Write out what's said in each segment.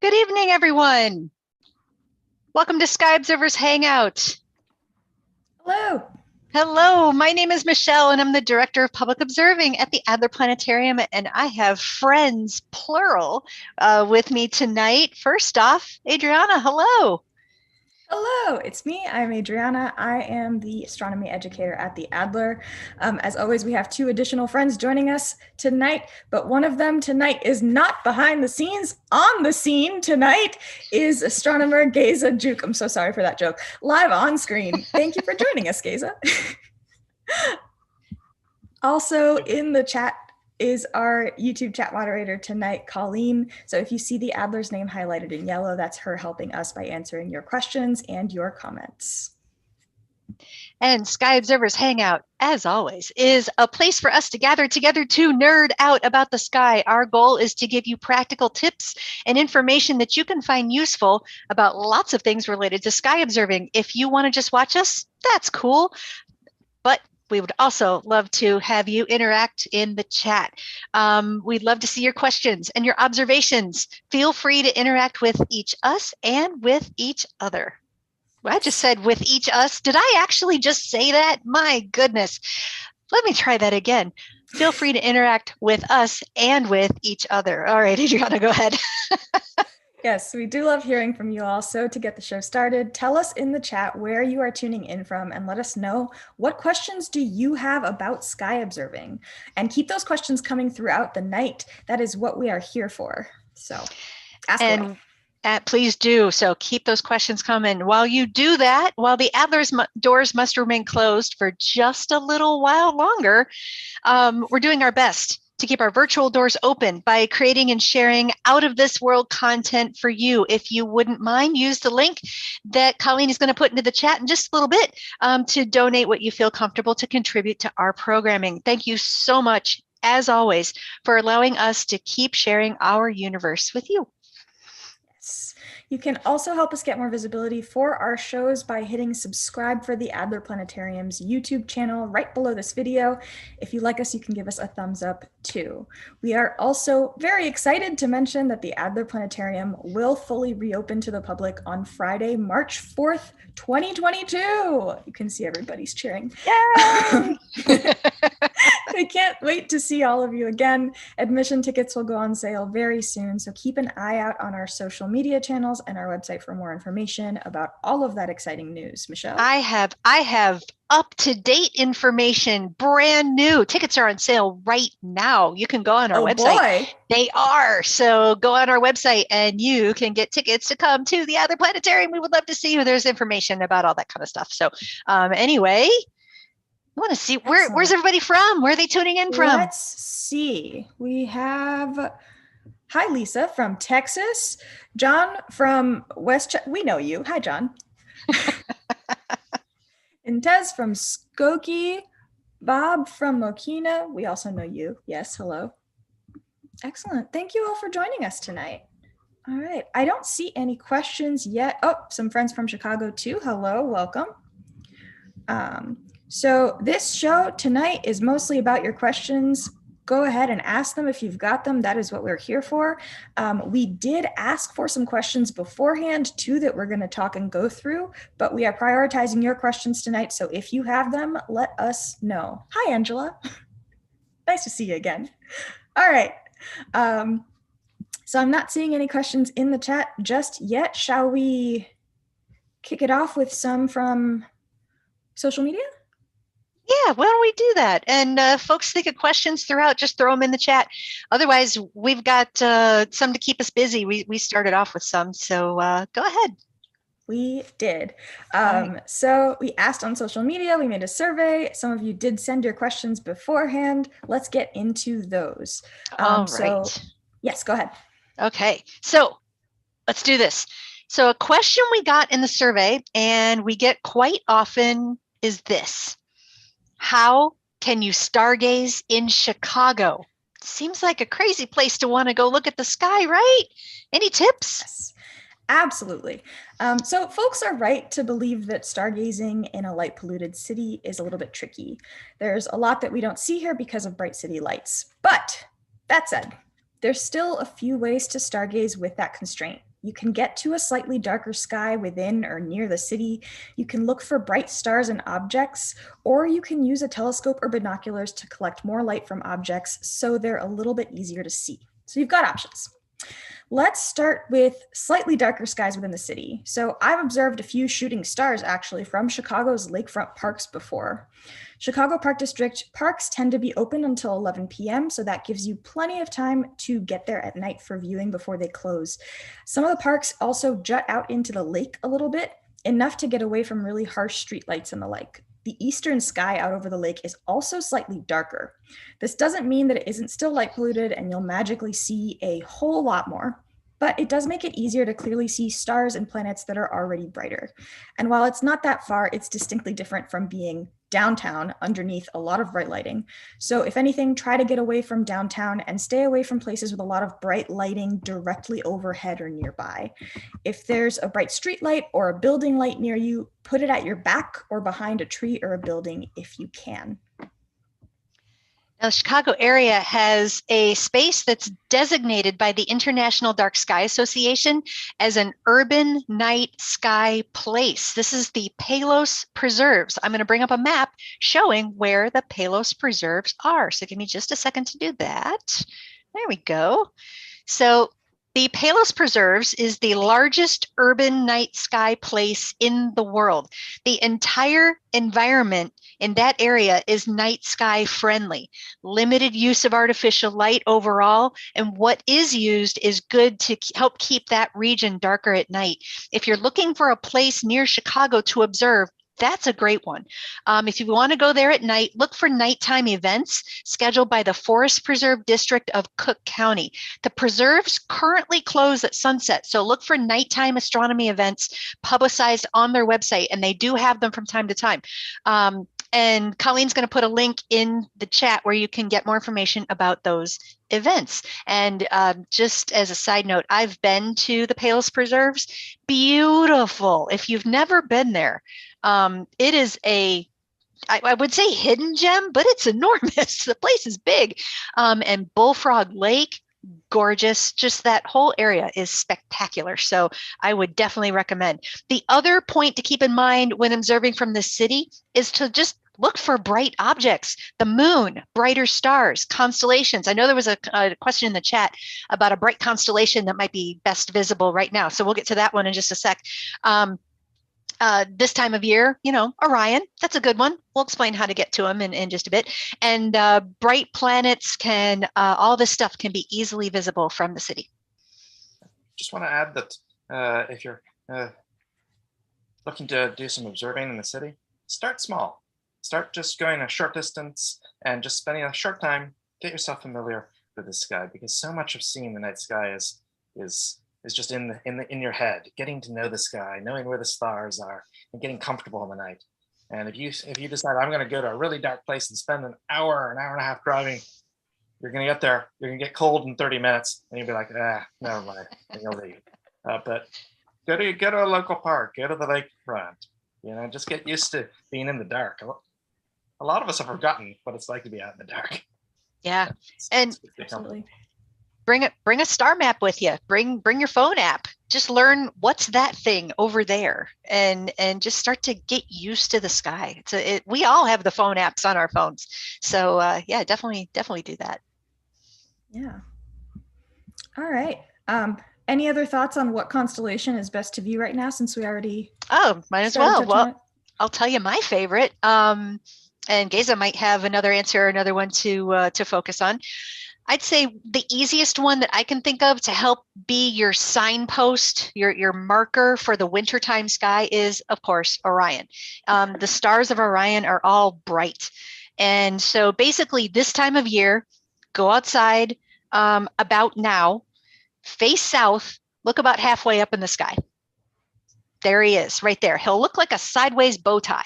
Good evening, everyone. Welcome to Sky Observers Hangout. Hello. Hello, my name is Michelle, and I'm the Director of Public Observing at the Adler Planetarium, and I have friends, plural, with me tonight. First off, Adriana, hello. Hello, it's me. I'm Adriana. I am the astronomy educator at the Adler. As always, we have two additional friends joining us tonight, but one of them tonight is not behind the scenes. On the scene tonight is astronomer Geza Juke. I'm so sorry for that joke. Live on screen. Thank you for joining us, Geza. Also in the chat is our YouTube chat moderator tonight, Colleen. So if you see the Adler's name highlighted in yellow, that's her helping us by answering your questions and your comments. And Sky Observers Hangout, as always, is a place for us to gather together to nerd out about the sky. Our goal is to give you practical tips and information that you can find useful about lots of things related to sky observing. If you want to just watch us, that's cool. But we would also love to have you interact in the chat. We'd love to see your questions and your observations. Feel free to interact with each us and with each other. Well, I just said with each us. Did I actually just say that? My goodness. Let me try that again. Feel free to interact with us and with each other. All right, Adriana, go ahead. Yes, we do love hearing from you all. So to get the show started, tell us in the chat where you are tuning in from and let us know what questions do you have about sky observing. And keep those questions coming throughout the night. That is what we are here for. So ask away. Please do. So keep those questions coming. While you do that, while the Adler's doors must remain closed for just a little while longer, we're doing our best to keep our virtual doors open by creating and sharing out of this world content for you. If you wouldn't mind, use the link that Colleen is going to put into the chat in just a little bit to donate what you feel comfortable to contribute to our programming. Thank you so much, as always, for allowing us to keep sharing our universe with you. You can also help us get more visibility for our shows by hitting subscribe for the Adler Planetarium's YouTube channel right below this video. If you like us, you can give us a thumbs up too. We are also very excited to mention that the Adler Planetarium will fully reopen to the public on Friday, March 4th, 2022. You can see everybody's cheering. Yay! I can't wait to see all of you again. Admission tickets will go on sale very soon, so keep an eye out on our social media channels and our website for more information about all of that exciting news. Michelle? I have up-to-date information, brand new. Tickets are on sale right now. You can go on our website. Boy. They are. So go on our website and you can get tickets to come to the Adler Planetarium. We would love to see you. There's information about all that kind of stuff. So anyway, I want to see where's everybody from? Where are they tuning in from? Let's see. We have, hi, Lisa from Texas. John from we know you. Hi, John. And Tez from Skokie. Bob from Mokina. We also know you. Yes, hello. Excellent. Thank you all for joining us tonight. All right. I don't see any questions yet. Oh, some friends from Chicago too. Hello, welcome. So this show tonight is mostly about your questions. Go ahead and ask them if you've got them. That is what we're here for. We did ask for some questions beforehand too that we're going to talk and go through, but we are prioritizing your questions tonight. So if you have them, let us know. Hi, Angela. Nice to see you again. All right. So I'm not seeing any questions in the chat just yet. Shall we kick it off with some from social media? Yeah, why don't we do that? And folks think of questions throughout, just throw them in the chat. Otherwise, we've got some to keep us busy. We started off with some, so go ahead. We did. So we asked on social media, we made a survey. Some of you did send your questions beforehand. Let's get into those. All right. So, yes, go ahead. Okay, so let's do this. So a question we got in the survey, and we get quite often, is this. How can you stargaze in Chicago? Seems like a crazy place to want to go look at the sky, right? Any tips? Yes, absolutely. So folks are right to believe that stargazing in a light polluted city is a little bit tricky. There's a lot that we don't see here because of bright city lights. But that said, there's still a few ways to stargaze with that constraint. You can get to a slightly darker sky within or near the city. You can look for bright stars and objects, or you can use a telescope or binoculars to collect more light from objects so they're a little bit easier to see. So you've got options. Let's start with slightly darker skies within the city. So I've observed a few shooting stars actually from Chicago's lakefront parks before. Chicago Park District parks tend to be open until 11 p.m., so that gives you plenty of time to get there at night for viewing before they close. Some of the parks also jut out into the lake a little bit, enough to get away from really harsh streetlights and the like. The eastern sky out over the lake is also slightly darker. This doesn't mean that it isn't still light polluted and you'll magically see a whole lot more, but it does make it easier to clearly see stars and planets that are already brighter. And while it's not that far, it's distinctly different from being downtown underneath a lot of bright lighting. So if anything, try to get away from downtown and stay away from places with a lot of bright lighting directly overhead or nearby. If there's a bright street light or a building light near you, put it at your back or behind a tree or a building if you can. Now, the Chicago area has a space that's designated by the International Dark Sky Association as an urban night sky place. This is the Pelos Preserves. I'm going to bring up a map showing where the Pelos Preserves are. So give me just a second to do that. There we go. So the Pelos Preserves is the largest urban night sky place in the world. The entire environment in that area is night sky friendly, limited use of artificial light overall, and what is used is good to help keep that region darker at night. If you're looking for a place near Chicago to observe, that's a great one. If you want to go there at night, look for nighttime events scheduled by the Forest Preserve District of Cook County. The preserves currently close at sunset, so look for nighttime astronomy events publicized on their website, and they do have them from time to time. And Colleen's going to put a link in the chat where you can get more information about those events. And just as a side note, I've been to the Pelos Preserves. Beautiful. If you've never been there, it is I would say hidden gem, but it's enormous. The place is big. And Bullfrog Lake, gorgeous. Just that whole area is spectacular. So I would definitely recommend. The other point to keep in mind when observing from the city is to just look for bright objects, the moon, brighter stars, constellations. I know there was a question in the chat about a bright constellation that might be best visible right now. So we'll get to that one in just a sec. This time of year, Orion, that's a good one. We'll explain how to get to them in just a bit. And bright planets all this stuff can be easily visible from the city. Just want to add that if you're looking to do some observing in the city, start small. Start just going a short distance and just spending a short time, get yourself familiar with the sky, because so much of seeing the night sky is just in your head, getting to know the sky, knowing where the stars are, and getting comfortable in the night. And if you decide I'm going to go to a really dark place and spend an hour and a half driving, you're going to get there, you're going to get cold in 30 minutes, and you'll be like, never mind, and you'll leave. But go to a local park, go to the lakefront, just get used to being in the dark. A lot of us have forgotten what it's like to be out in the dark. Yeah, and Absolutely. Bring a star map with you. Bring your phone app. Just learn what's that thing over there, and just start to get used to the sky. We all have the phone apps on our phones, so yeah, definitely do that. Yeah. All right. Any other thoughts on what constellation is best to view right now? Since we already might as well. Well, I'll tell you my favorite. And Geza might have another answer, another one to focus on. I'd say the easiest one that I can think of to help be your signpost, your marker for the wintertime sky is, of course, Orion. The stars of Orion are all bright. And so basically this time of year, go outside about now, face south, look about halfway up in the sky. There he is right there. He'll look like a sideways bow tie.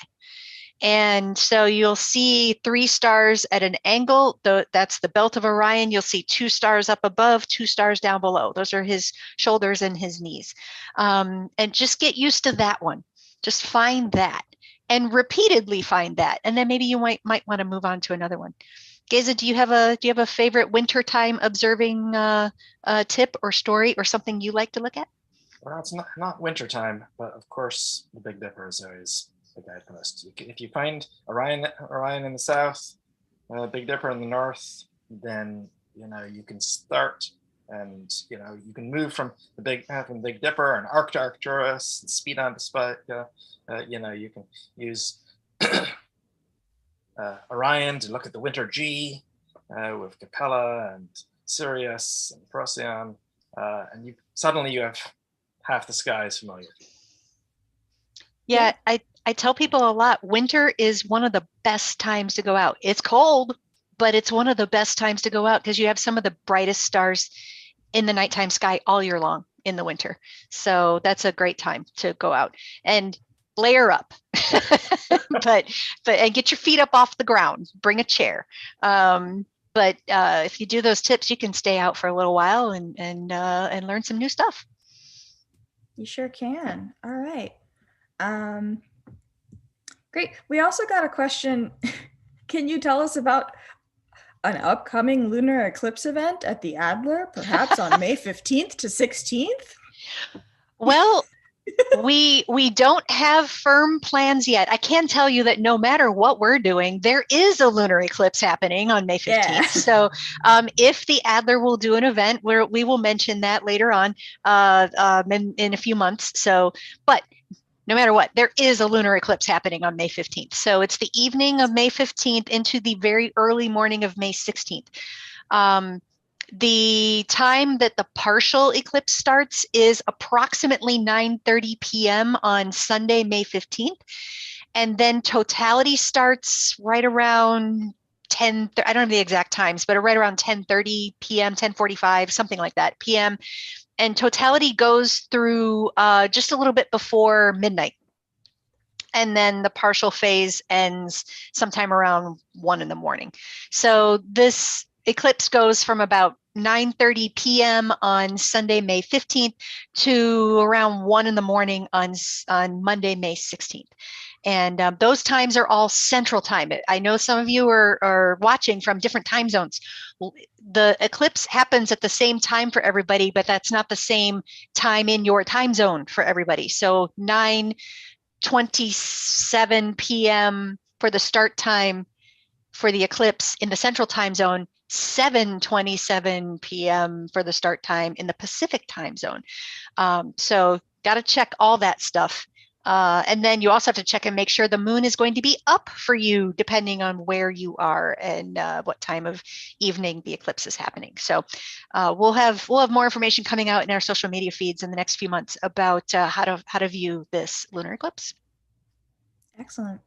And so you'll see 3 stars at an angle. That's the belt of Orion. You'll see 2 stars up above, 2 stars down below. Those are his shoulders and his knees. And just get used to that one. Just find that and repeatedly find that. And then maybe you might want to move on to another one. Geza, do you have a favorite wintertime observing tip or story or something you like to look at? Well, it's not winter time, but of course the Big Dipper is always the guidepost. If you find Orion in the south, Big Dipper in the north, then you can start, and you can move from the Big Dipper and Arcturus and speed on to Spica. You can use Orion to look at the winter G with Capella and Sirius and Procyon, and suddenly you have half the sky is familiar. Yeah, I tell people a lot, winter is one of the best times to go out. It's cold, but it's one of the best times to go out because you have some of the brightest stars in the nighttime sky all year long in the winter. So that's a great time to go out and layer up, but and get your feet up off the ground, bring a chair. But if you do those tips, you can stay out for a little while and learn some new stuff. You sure can. All right. Great. We also got a question. Can you tell us about an upcoming lunar eclipse event at the Adler, perhaps on May 15th to 16th? Well, we don't have firm plans yet. I can tell you that no matter what we're doing, there is a lunar eclipse happening on May 15th. Yeah. So if the Adler will do an event, we will mention that later on in a few months. So, but no matter what, there is a lunar eclipse happening on May 15th. So it's the evening of May 15th into the very early morning of May 16th. The time that the partial eclipse starts is approximately 9:30 p.m. on Sunday, May 15th. And then totality starts right around 10, I don't have the exact times, but right around 10:30 p.m., 10:45, something like that p.m. And totality goes through just a little bit before midnight. And then the partial phase ends sometime around 1 in the morning. So this eclipse goes from about 9:30 p.m. on Sunday, May 15th to around 1 in the morning on Monday, May 16th. And those times are all central time. I know some of you are watching from different time zones. The eclipse happens at the same time for everybody, but that's not the same time in your time zone for everybody. So 9:27 p.m. for the start time for the eclipse in the central time zone, 7:27 p.m. for the start time in the Pacific time zone. So got to check all that stuff. And then you also have to check and make sure the moon is going to be up for you, depending on where you are and what time of evening the eclipse is happening. So we'll have more information coming out in our social media feeds in the next few months about how to view this lunar eclipse. Excellent.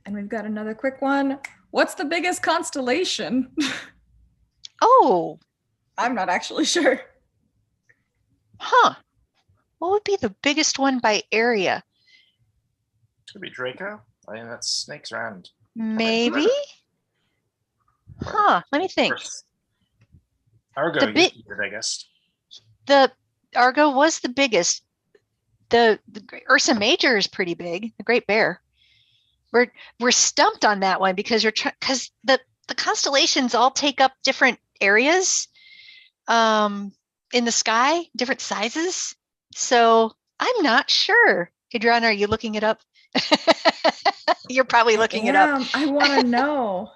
And we've got another quick one. What's the biggest constellation? Oh, I'm not actually sure. Huh. What would be the biggest one by area? Could be Draco. I mean, that's snakes around. Maybe. Huh. Let me think. Argo used to be the biggest. The Argo was the biggest. The Ursa Major is pretty big. The Great Bear. We're stumped on that one because the constellations all take up different areas in the sky, different sizes. So I'm not sure. Adriana, are you looking it up? You're probably looking it up. I want to know.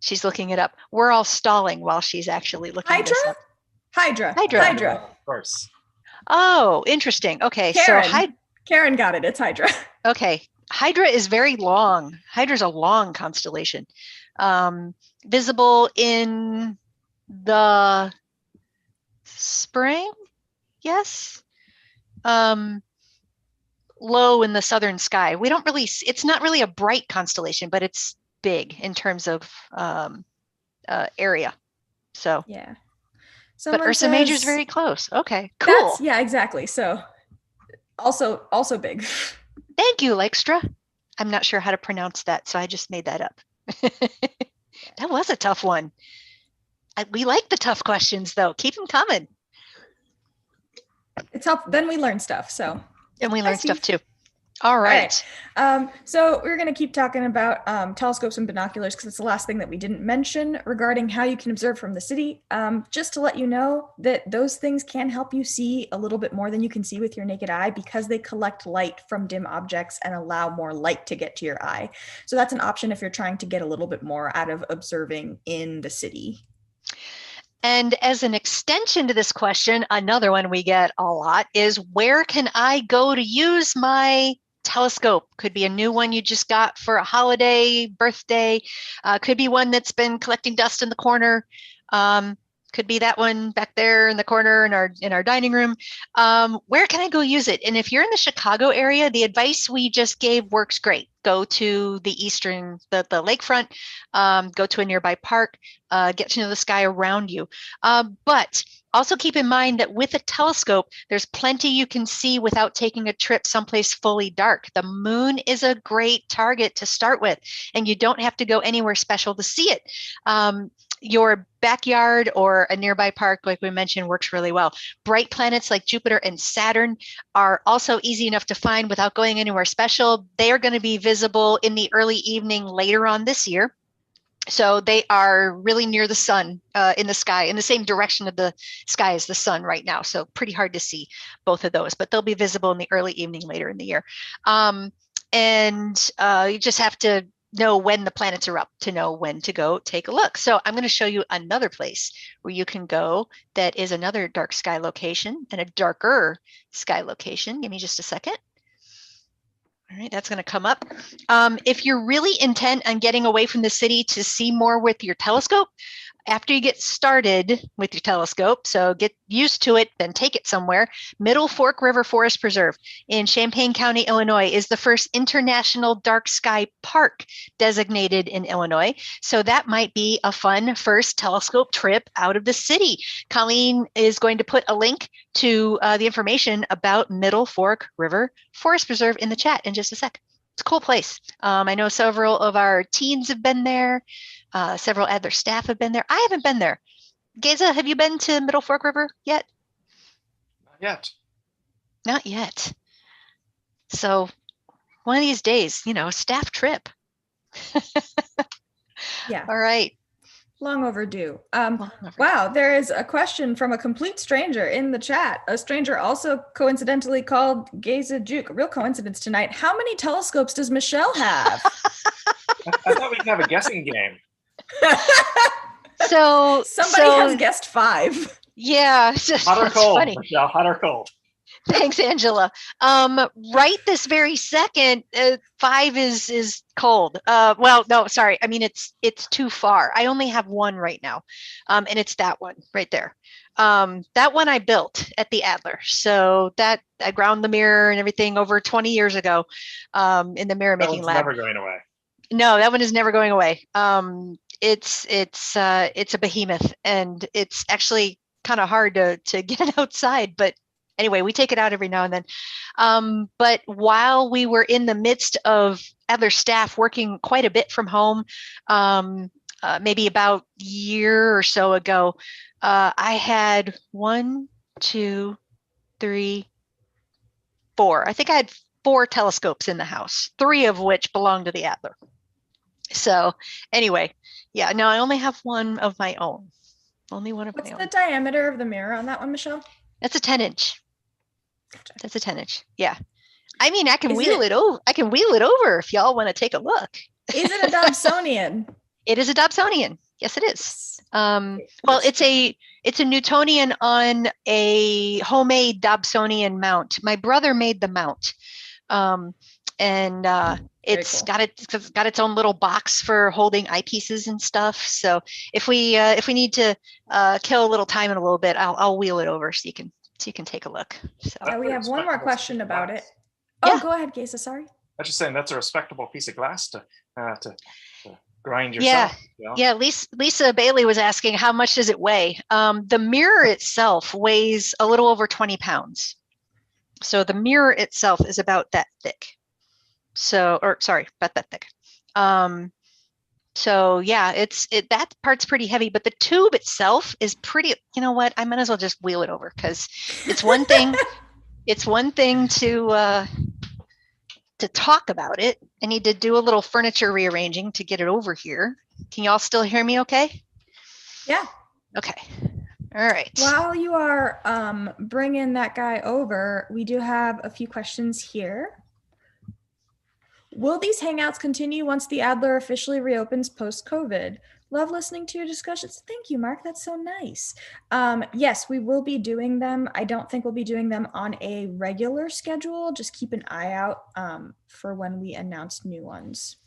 She's looking it up. We're all stalling while she's actually looking this up. Hydra. Of course. Oh, interesting. Okay, Karen got it. It's Hydra. Okay. Hydra is very long. Hydra's a long constellation. Visible in the spring, yes. Low in the southern sky. It's not really a bright constellation, but it's big in terms of area. So yeah. But Ursa Major is very close. Okay, cool. Yeah, exactly. So also big. Thank you, Lextra. I'm not sure how to pronounce that, so I just made that up. That was a tough one. We like the tough questions, though. Keep them coming. It's help. Then we learn stuff. So. And we learn stuff too. All right. So we're going to keep talking about telescopes and binoculars because it's the last thing that we didn't mention regarding how you can observe from the city. Just to let you know that those things can help you see a little bit more than you can see with your naked eye because they collect light from dim objects and allow more light to get to your eye. So that's an option if you're trying to get a little bit more out of observing in the city. And as an extension to this question, another one we get a lot is, where can I go to use my telescope? Could be a new one you just got for a holiday, birthday, could be one that's been collecting dust in the corner. Could be that one back there in the corner in our dining room. Where can I go use it? And if you're in the Chicago area, the advice we just gave works great. Go to the the lakefront, go to a nearby park, get to know the sky around you. But also keep in mind that with a telescope, there's plenty you can see without taking a trip someplace fully dark. The moon is a great target to start with, and you don't have to go anywhere special to see it. Your backyard or a nearby park, like we mentioned, works really well. Bright planets like Jupiter and Saturn are also easy enough to find without going anywhere special. They are going to be visible in the early evening later on this year. So they are really near the sun in the sky, in the same direction of the sky as the sun right now. So pretty hard to see both of those, but they'll be visible in the early evening later in the year. You just have to know when the planets are up to know when to go take a look. So I'm going to show you another place where you can go that is another dark sky location and a darker sky location. Give me just a second. All right, that's going to come up. If you're really intent on getting away from the city to see more with your telescope, after you get started with your telescope, so get used to it, then take it somewhere, Middle Fork River Forest Preserve in Champaign County, Illinois is the first international dark sky park designated in Illinois. So that might be a fun first telescope trip out of the city. Colleen is going to put a link to the information about Middle Fork River Forest Preserve in the chat in just a sec. It's a cool place. I know several of our teens have been there. Several Adler staff have been there. I haven't been there. Geza, have you been to Middle Fork River yet? Not yet. Not yet. So one of these days, staff trip. Yeah. All right. Long overdue. Wow, there is a question from a complete stranger in the chat. A stranger also coincidentally called Geza Juke. A real coincidence tonight. How many telescopes does Michelle have? I thought we could have a guessing game. So somebody has guessed 5. Yeah. Hot or cold, funny. Michelle, hot or cold? Thanks, Angela. Right this very second, 5 is cold. Well, no, sorry. I mean, it's too far. I only have 1 right now. And it's that one right there. That one I built at the Adler. So that I ground the mirror and everything over 20 years ago in the mirror making lab. Never going away. No, that one is never going away. It's a behemoth, and it's actually kind of hard to get it outside, but anyway, we take it out every now and then. But while we were in the midst of Adler staff working quite a bit from home, maybe about a year or so ago, I had 1, 2, 3, 4. I think I had 4 telescopes in the house, 3 of which belonged to the Adler. So anyway, yeah, no, I only have 1 of my own. Only 1 of my own. What's the diameter of the mirror on that one, Michelle? That's a 10-inch. Gotcha. That's a 10-inch. Yeah. I mean, I can wheel it over. I can wheel it over if y'all want to take a look. Is it a Dobsonian? It is a Dobsonian. Yes, it is. Well, it's a Newtonian on a homemade Dobsonian mount. My brother made the mount. It's cool. got its own little box for holding eyepieces and stuff. So if we need to kill a little time in a little bit, I'll wheel it over so you can take a look. So we have one more question about it. Oh, yeah. Go ahead, Geza. Sorry. I was just saying that's a respectable piece of glass to grind yourself. Yeah, yeah. Lisa Bailey was asking how much does it weigh? The mirror itself weighs a little over 20 pounds. So the mirror itself is about that thick. About that thick. So yeah, that part's pretty heavy, but the tube itself is pretty, you know what? I might as well just wheel it over because it's one thing. It's one thing to to talk about it. I need to do a little furniture rearranging to get it over here. Can y'all still hear me okay? Yeah. Okay. All right. While you are bringing that guy over, we do have a few questions here. Will these hangouts continue once the Adler officially reopens post-COVID? Love listening to your discussions. Thank you, Mark. That's so nice. Yes, we will be doing them. I don't think we'll be doing them on a regular schedule. Just keep an eye out for when we announce new ones.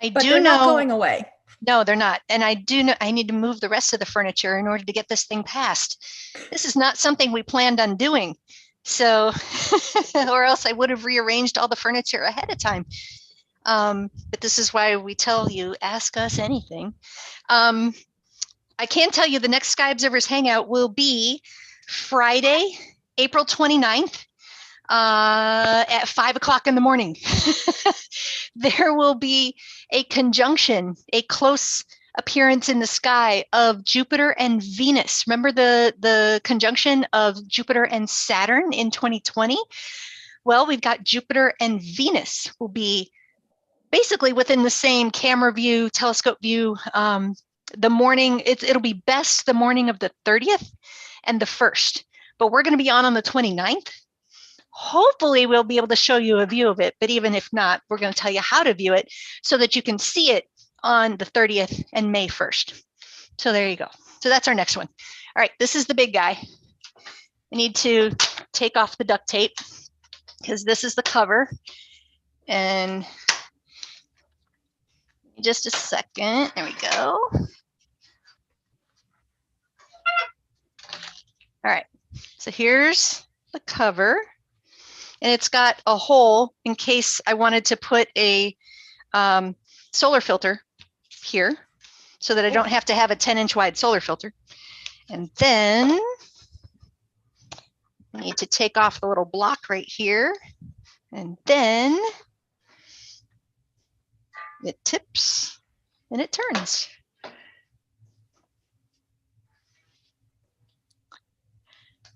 But they're not going away. No, they're not. And I do know I need to move the rest of the furniture in order to get this thing passed. This is not something we planned on doing. So, or else I would have rearranged all the furniture ahead of time. But this is why we tell you, ask us anything. I can tell you the next Sky Observers Hangout will be Friday, April 29th at 5 o'clock in the morning. There will be a conjunction, a close appearance in the sky of Jupiter and Venus. Remember the conjunction of Jupiter and Saturn in 2020? Well, we've got Jupiter and Venus will be basically within the same camera view, telescope view. The morning, it'll be best the morning of the 30th and the 1st, but we're going to be on the 29th. Hopefully we'll be able to show you a view of it, but even if not, we're going to tell you how to view it so that you can see it on the 30th and May 1st. So there you go. So that's our next one. All right, this is the big guy. I need to take off the duct tape because this is the cover. And just a second, there we go. All right, so here's the cover. And it's got a hole in case I wanted to put a solar filter here so that I don't have to have a 10-inch wide solar filter. And then I need to take off the little block right here. And then it tips and it turns.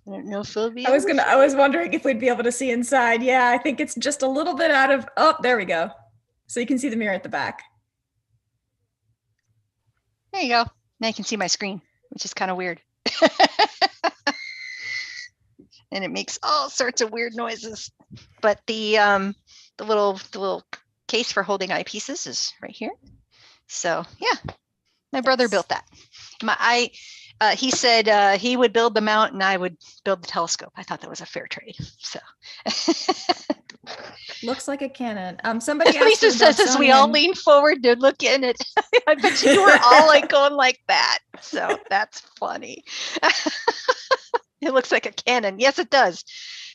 I don't know if it'll be. I was wondering if we'd be able to see inside. Yeah, I think it's just a little bit out of. Oh, there we go. So you can see the mirror at the back. There you go. Now you can see my screen, which is kind of weird. And it makes all sorts of weird noises. But the little case for holding eyepieces is right here. So yeah, my brother built that. He said he would build the mount and I would build the telescope. I thought that was a fair trade. So looks like a cannon. Somebody Lisa says as we all lean forward to look in it. I bet you were all like going like that. So that's funny. It looks like a cannon. Yes, it does.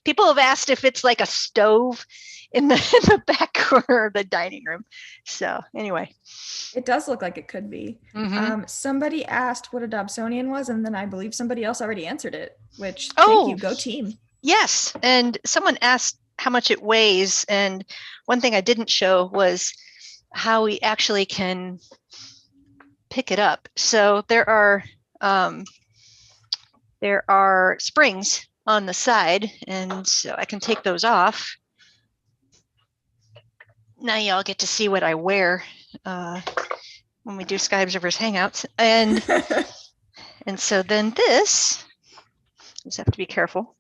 People have asked if it's like a stove in the back corner of the dining room. So anyway. It does look like it could be. Mm-hmm. Somebody asked what a Dobsonian was, and then I believe somebody else already answered it, which thank you, go team. Yes, and someone asked how much it weighs, and one thing I didn't show was how we actually can pick it up. So there are springs on the side, and so I can take those off. Now y'all get to see what I wear when we do Sky Observers Hangouts. And so then this, just have to be careful.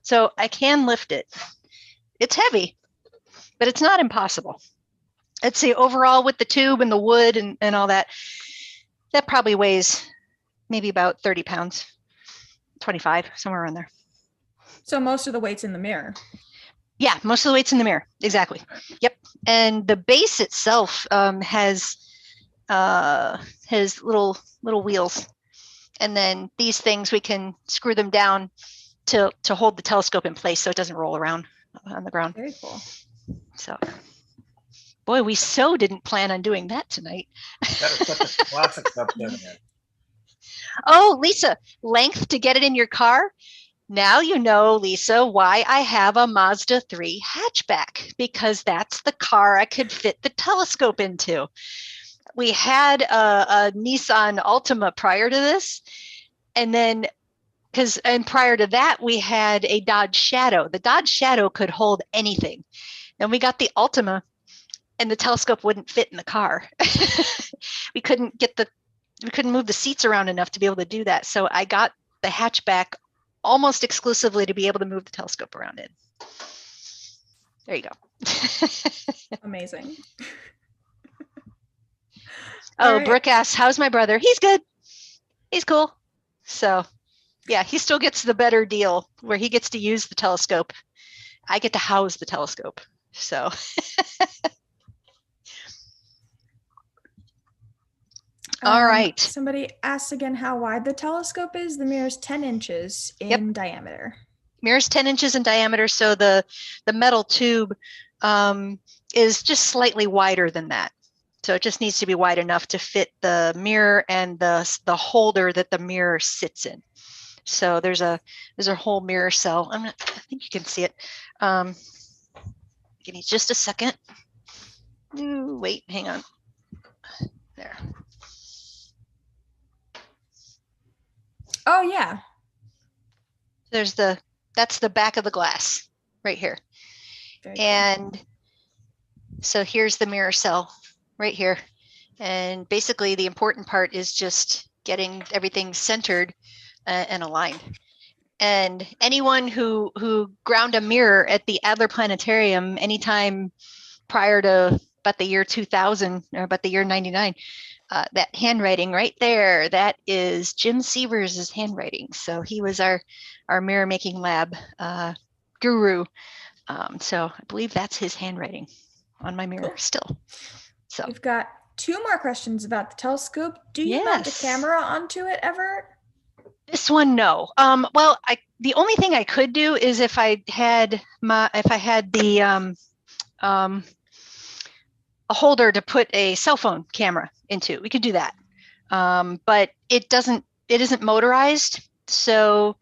So I can lift it. It's heavy, but it's not impossible. I'd say overall with the tube and the wood and all that, that probably weighs maybe about 30 pounds, 25, somewhere around there. So most of the weight's in the mirror. Yeah, most of the weight's in the mirror. Exactly. Yep. And the base itself has little wheels, and then these things we can screw them down to hold the telescope in place so it doesn't roll around on the ground. Very cool. So, boy, we so didn't plan on doing that tonight. That is such a classic subject. Oh, Lisa, length to get it in your car. Now you know, Lisa, why I have a Mazda 3 hatchback, because that's the car I could fit the telescope into. We had a Nissan Altima prior to this, and then because and prior to that, we had a Dodge Shadow. The Dodge Shadow could hold anything. And we got the Ultima, and the telescope wouldn't fit in the car. we couldn't move the seats around enough to be able to do that. So I got the hatchback almost exclusively to be able to move the telescope around in. There you go. Amazing. Oh, right. Brooke asks, how's my brother? He's good. He's cool. So yeah, he still gets the better deal where he gets to use the telescope. I get to house the telescope. So all right. Somebody asks again how wide the telescope is. The mirror is 10 inches in diameter. Mirror's 10 inches in diameter, so the metal tube is just slightly wider than that. So it just needs to be wide enough to fit the mirror and the holder that the mirror sits in. So there's a whole mirror cell. I think you can see it. Give me just a second. Ooh, wait, hang on. There. Oh yeah. That's the back of the glass right here. Very and cool. So here's the mirror cell right here. And basically the important part is just getting everything centered and aligned. And anyone who ground a mirror at the Adler Planetarium anytime prior to about the year 2000 or about the year 99, that handwriting right there, that is Jim Sievers' handwriting. So he was our mirror making lab guru. So I believe that's his handwriting on my mirror still. So we've got 2 more questions about the telescope. Do you mount a camera onto it ever? This one, no. Well, the only thing I could do is if I had the a holder to put a cell phone camera into. We could do that. But it isn't motorized. So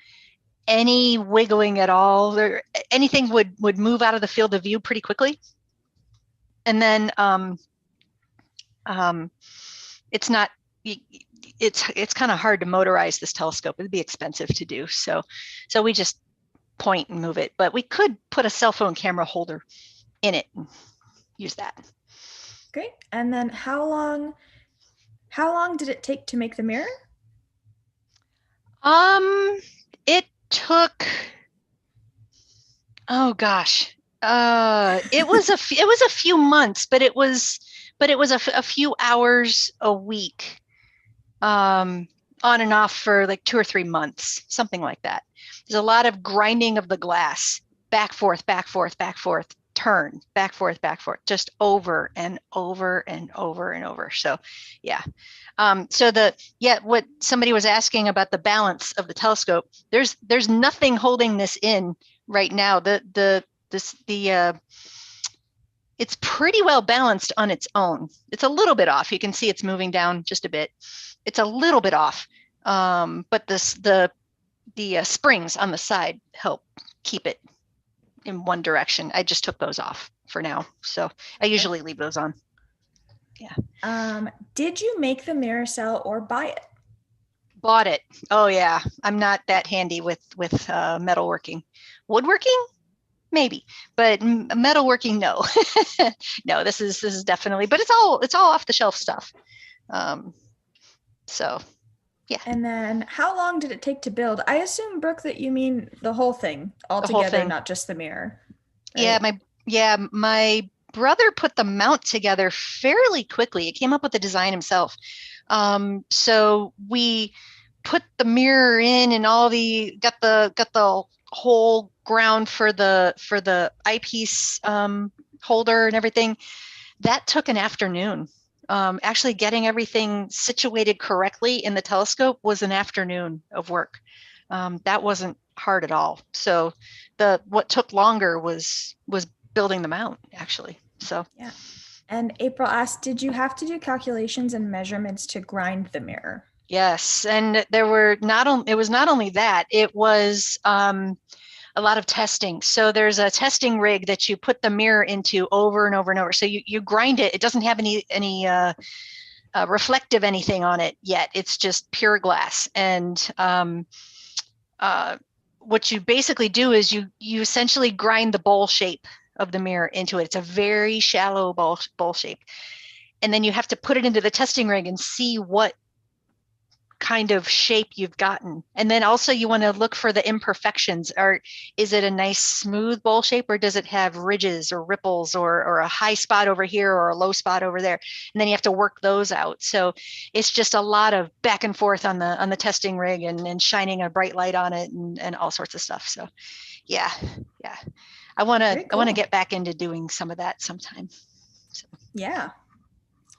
any wiggling at all, or anything would move out of the field of view pretty quickly. And then it's kind of hard to motorize this telescope. It'd be expensive to do. So we just point and move it, but we could put a cell phone camera holder in it and use that. Great. And then how long did it take to make the mirror? It took, oh gosh, it was a few months, but it was a few hours a week, on and off for like 2 or 3 months, something like that. There's a lot of grinding of the glass, back, forth, turn, back, forth, just over and over and over and over. So yeah. What somebody was asking about the balance of the telescope, there's nothing holding this in right now. It's pretty well balanced on its own. It's a little bit off. You can see it's moving down just a bit. It's a little bit off. But the springs on the side help keep it in one direction. I just took those off for now. So I usually leave those on. Yeah. Did you make the mirror cell or buy it? Bought it. Oh yeah. I'm not that handy with metalworking. Woodworking? Maybe, but metalworking, no. No, this is definitely, but it's all off the shelf stuff. So yeah. And then how long did it take to build? I assume, Brooke, that you mean the whole thing altogether, not just the mirror. Right? My brother put the mount together fairly quickly. He came up with the design himself. So we put the mirror in and got the whole ground for the eyepiece holder and everything. That took an afternoon. Actually getting everything situated correctly in the telescope was an afternoon of work. That wasn't hard at all. So what took longer was building the mount, actually. So yeah. And April asked, did you have to do calculations and measurements to grind the mirror? Yes, and it was not only that, it was a lot of testing. So there's a testing rig that you put the mirror into over and over and over. So you grind it. It doesn't have any reflective anything on it yet. It's just pure glass. And what you basically do is you essentially grind the bowl shape of the mirror into it. It's a very shallow bowl shape. And then you have to put it into the testing rig and see what kind of shape you've gotten. And then also you want to look for the imperfections. Is it a nice smooth bowl shape, or does it have ridges or ripples or a high spot over here or a low spot over there? And then you have to work those out. So it's just a lot of back and forth on the testing rig and shining a bright light on it and all sorts of stuff. So yeah. I want to get back into doing some of that sometime. So. Yeah.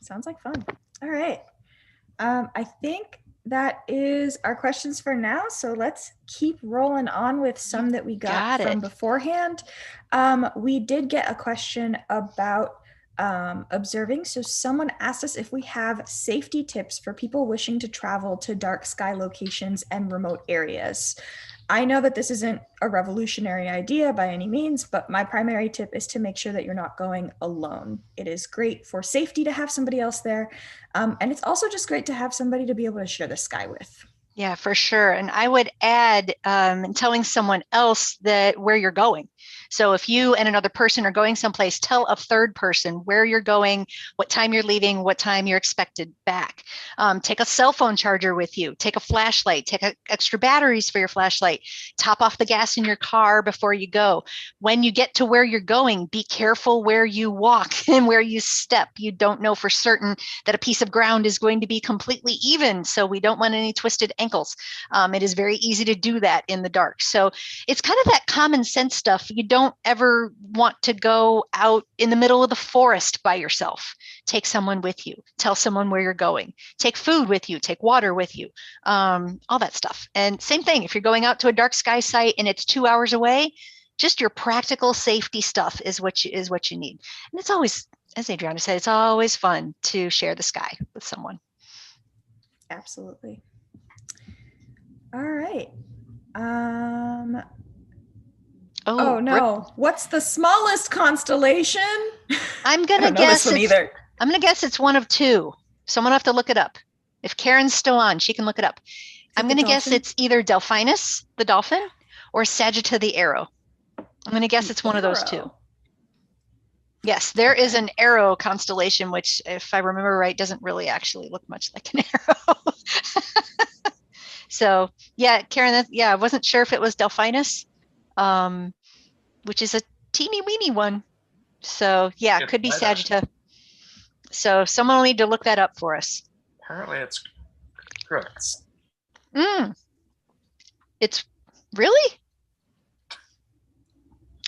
Sounds like fun. All right. I think that is our questions for now. So let's keep rolling on with some that we got from beforehand. We did get a question about observing. So someone asked us if we have safety tips for people wishing to travel to dark sky locations and remote areas. I know that this isn't a revolutionary idea by any means, but my primary tip is to make sure that you're not going alone. It is great for safety to have somebody else there. And it's also just great to have somebody to be able to share the sky with. Yeah, for sure. And I would add telling someone else that where you're going. So if you and another person are going someplace, tell a third person where you're going, what time you're leaving, what time you're expected back. Take a cell phone charger with you. Take a flashlight. Take extra batteries for your flashlight. Top off the gas in your car before you go. When you get to where you're going, be careful where you walk and where you step. You don't know for certain that a piece of ground is going to be completely even. So we don't want any twisted ankles. It is very easy to do that in the dark. So it's kind of that common sense stuff. You don't ever want to go out in the middle of the forest by yourself. Take someone with you. Tell someone where you're going. Take food with you. Take water with you. All that stuff. And same thing, if you're going out to a dark sky site and it's 2 hours away, just your practical safety stuff is what you need. And it's always, as Adriana said, it's always fun to share the sky with someone. Absolutely. All right. Oh no! What's the smallest constellation? I'm gonna guess it's one of two. Someone will have to look it up. If Karen's still on, she can look it up. I'm gonna guess it's either Delphinus, the dolphin, or Sagitta, the arrow. I'm gonna guess it's one of those two. Yes, there is an arrow constellation, which, if I remember right, doesn't really actually look much like an arrow. So yeah, Karen, I wasn't sure if it was Delphinus, which is a teeny weeny one. So yeah, it could be Sagitta. So someone will need to look that up for us. Apparently it's Crux. It's really?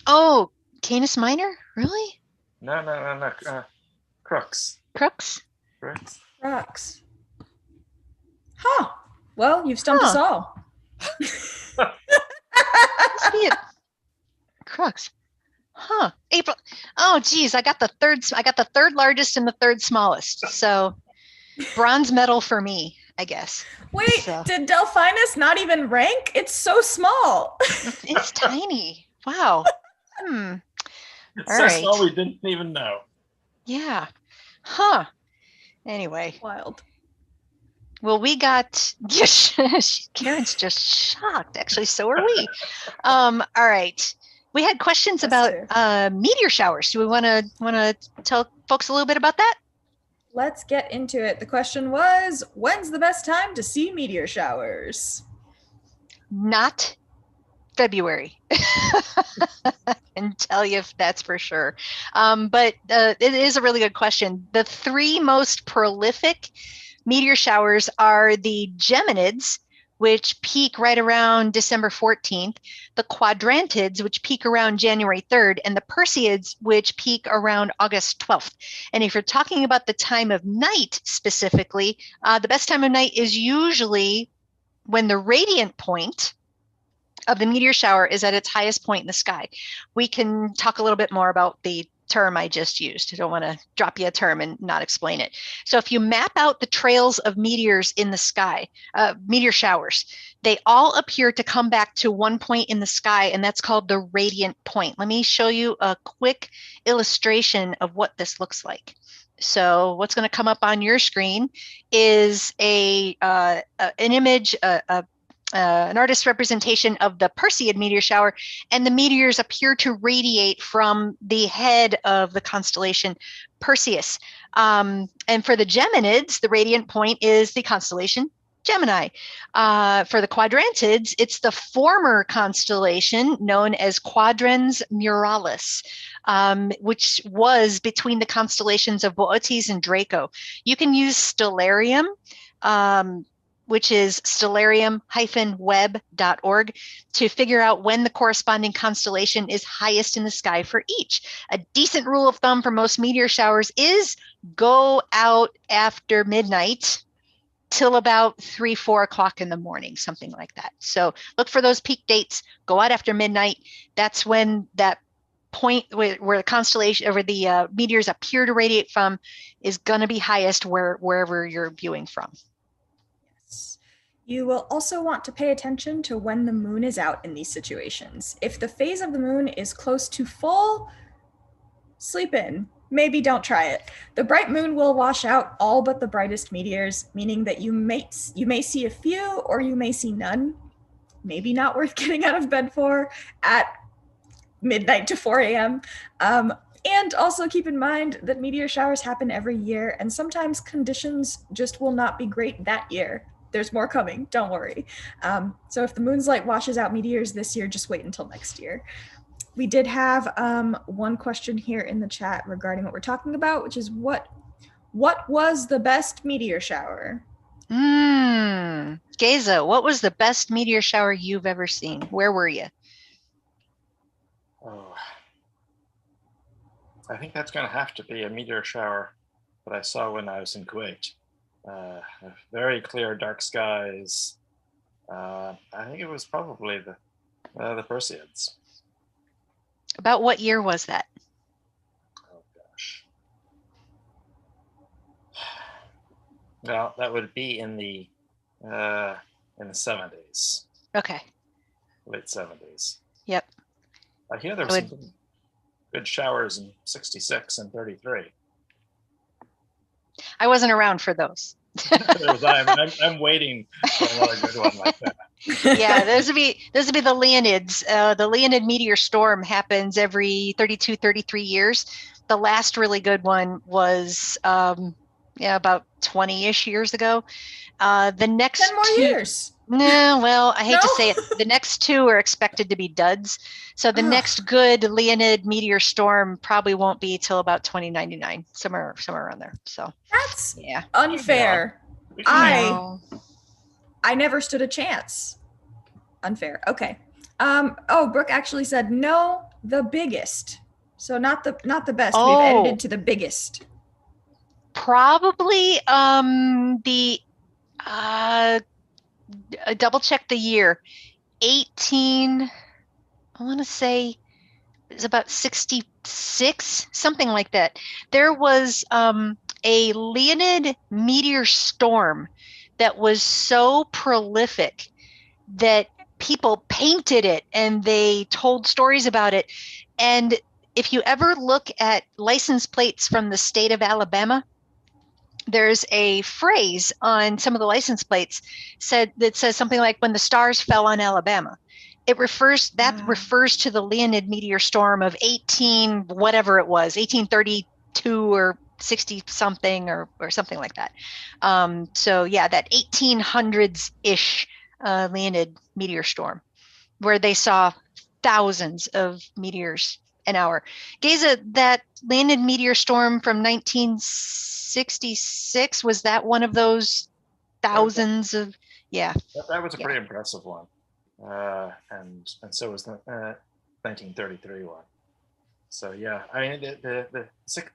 Oh, Canis Minor? Really? No. Crux. Crux? Crux. Huh. Well, you've stumped us all. Must be it. Crux. Huh. April. Oh, geez. I got the third largest and the third smallest. So bronze medal for me, I guess. Wait, did Delphinus not even rank? It's so small. It's tiny. Wow. It's so small we didn't even know. Yeah. Huh. Anyway. Wild. Well, we got, Karen's just shocked. Actually, so are we. All right. We had questions about meteor showers. Do we want to tell folks a little bit about that? Let's get into it. The question was, when's the best time to see meteor showers? Not February. I can tell you if that's for sure. But it is a really good question. The three most prolific meteor showers are the Geminids, which peak right around December 14th, the Quadrantids, which peak around January 3rd, and the Perseids, which peak around August 12th. And if you're talking about the time of night specifically, the best time of night is usually when the radiant point of the meteor shower is at its highest point in the sky. We can talk a little bit more about the term I just used. I don't want to drop you a term and not explain it. So if you map out the trails of meteors in the sky, meteor showers, they all appear to come back to one point in the sky, and that's called the radiant point. Let me show you a quick illustration of what this looks like. So what's going to come up on your screen is an image, a an artist's representation of the Perseid meteor shower, and the meteors appear to radiate from the head of the constellation Perseus. And for the Geminids, the radiant point is the constellation Gemini. For the Quadrantids, it's the former constellation known as Quadrans Muralis, which was between the constellations of Boötes and Draco. You can use Stellarium, which is stellarium-web.org, to figure out when the corresponding constellation is highest in the sky for each. A decent rule of thumb for most meteor showers is go out after midnight till about 3, 4 o'clock in the morning, something like that. So look for those peak dates, go out after midnight. That's when that point where the constellation, or the meteors appear to radiate from, is going to be highest wherever you're viewing from. You will also want to pay attention to when the moon is out in these situations. If the phase of the moon is close to full, sleep in. Maybe don't try it. The bright moon will wash out all but the brightest meteors, meaning that you may see a few or you may see none. Maybe not worth getting out of bed for at midnight to 4 a.m. And also keep in mind that meteor showers happen every year, and sometimes conditions just will not be great that year. There's more coming, don't worry. So if the moon's light washes out meteors this year, just wait until next year. We did have one question here in the chat regarding what we're talking about, which is what was the best meteor shower? Geza, what was the best meteor shower you've ever seen? Where were you? Oh, I think that's going to have to be a meteor shower that I saw when I was in Kuwait. Very clear, dark skies. I think it was probably the Perseids. About what year was that? Oh gosh. Well, that would be in the 70s. Okay. Late 70s. Yep. I hear there were some good showers in 66 and 33. I wasn't around for those. I'm waiting for another good one like that. Yeah, those would be the Leonids. The Leonid meteor storm happens every 32, 33 years. The last really good one was about 20-ish years ago. The next 10 more years. No, well, I hate to say it. The next two are expected to be duds. So the next good Leonid meteor storm probably won't be till about 2099, somewhere around there. So that's yeah, unfair. I never stood a chance. Unfair. Okay. Brooke actually said no, the biggest. So not the best. We've edited to the biggest. Probably double check the year. I want to say it was about 66, something like that. There was a Leonid meteor storm that was so prolific that people painted it and they told stories about it. And if you ever look at license plates from the state of Alabama, there's a phrase on some of the license plates that says something like "when the stars fell on Alabama." It refers to the Leonid meteor storm of 1832 or 60 something or something like that. So yeah, that 1800s-ish Leonid meteor storm, where they saw thousands of meteors an hour. Geza, that Leonid meteor storm from 1966, was that one of those thousands of? Yeah. That was a pretty impressive one. And so was the 1933 one. So yeah, I mean the